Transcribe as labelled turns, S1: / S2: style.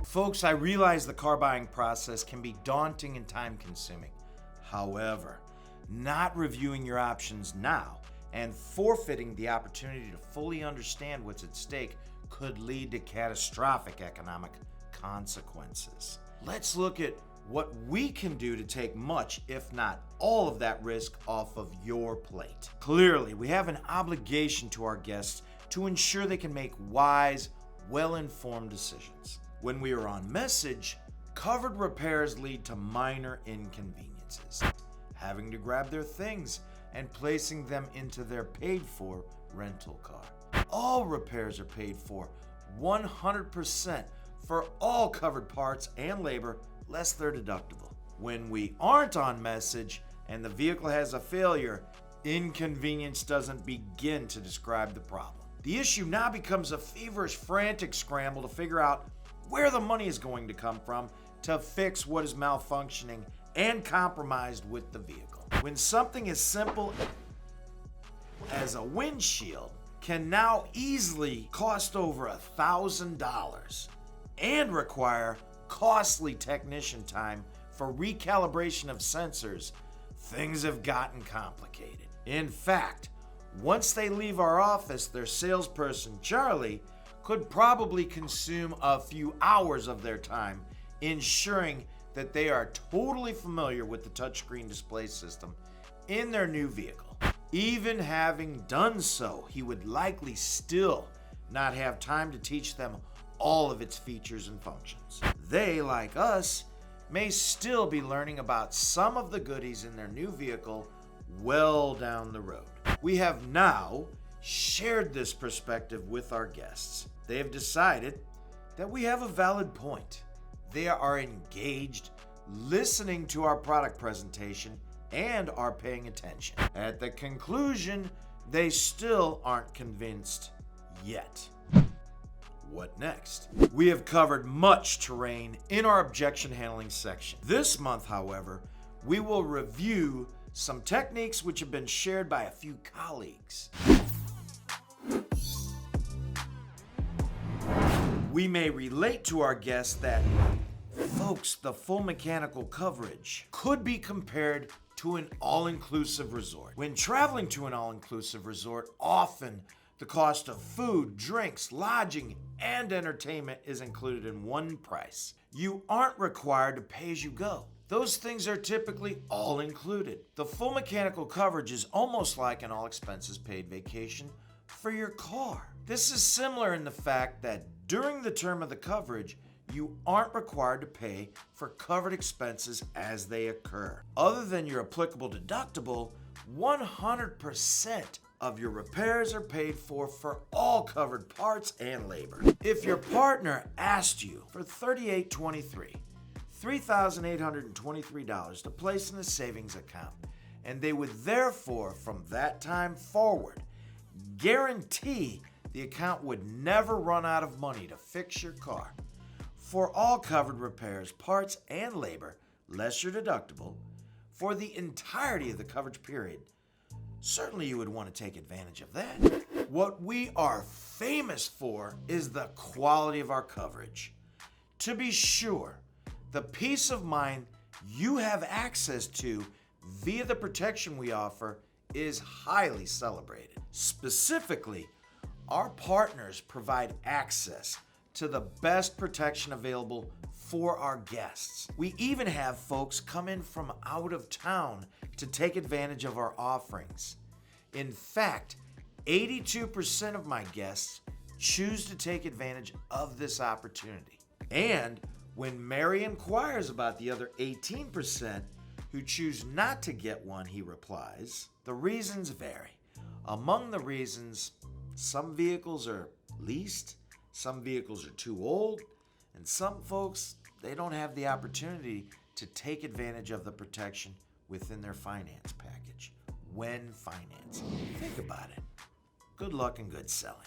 S1: Folks, I realize the car buying process can be daunting and time-consuming. However, not reviewing your options now and forfeiting the opportunity to fully understand what's at stake could lead to catastrophic economic consequences. Let's look at what we can do to take much, if not all, of that risk off of your plate. Clearly, we have an obligation to our guests to ensure they can make wise, well-informed decisions. When we are on message, covered repairs lead to minor inconveniences, having to grab their things and placing them into their paid-for rental car. All repairs are paid for 100% for all covered parts and labor, less their deductible. When we aren't on message and the vehicle has a failure, inconvenience doesn't begin to describe the problem. The issue now becomes a feverish, frantic scramble to figure out where the money is going to come from to fix what is malfunctioning and compromised with the vehicle. When something as simple as a windshield can now easily cost over $1,000 and require costly technician time for recalibration of sensors, things have gotten complicated. In fact, once they leave our office, their salesperson, Charlie, could probably consume a few hours of their time ensuring that they are totally familiar with the touchscreen display system in their new vehicle. Even having done so, he would likely still not have time to teach them all of its features and functions. They, like us, may still be learning about some of the goodies in their new vehicle well down the road. We have now shared this perspective with our guests. They have decided that we have a valid point. They are engaged, listening to our product presentation, and are paying attention. At the conclusion, they still aren't convinced yet. What next? We have covered much terrain in our objection handling section. This month, however, we will review some techniques which have been shared by a few colleagues. We may relate to our guests that, folks, the full mechanical coverage could be compared to an all-inclusive resort. When traveling to an all-inclusive resort, often the cost of food, drinks, lodging, and entertainment is included in one price. You aren't required to pay as you go. Those things are typically all included. The full mechanical coverage is almost like an all-expenses-paid vacation for your car. This is similar in the fact that during the term of the coverage, you aren't required to pay for covered expenses as they occur. Other than your applicable deductible, 100% of your repairs are paid for all covered parts and labor. If your partner asked you for $3,823 to place in a savings account, and they would therefore, from that time forward, guarantee the account would never run out of money to fix your car, for all covered repairs, parts, and labor, less your deductible, for the entirety of the coverage period, certainly you would want to take advantage of that. What we are famous for is the quality of our coverage. To be sure, the peace of mind you have access to via the protection we offer is highly celebrated. Specifically, our partners provide access to the best protection available for our guests. We even have folks come in from out of town to take advantage of our offerings. In fact, 82% of my guests choose to take advantage of this opportunity. And when Mary inquires about the other 18% who choose not to get one, he replies, the reasons vary. Among the reasons, some vehicles are leased, some vehicles are too old, and some folks, they don't have the opportunity to take advantage of the protection within their finance package when financing. Think about it. Good luck and good selling.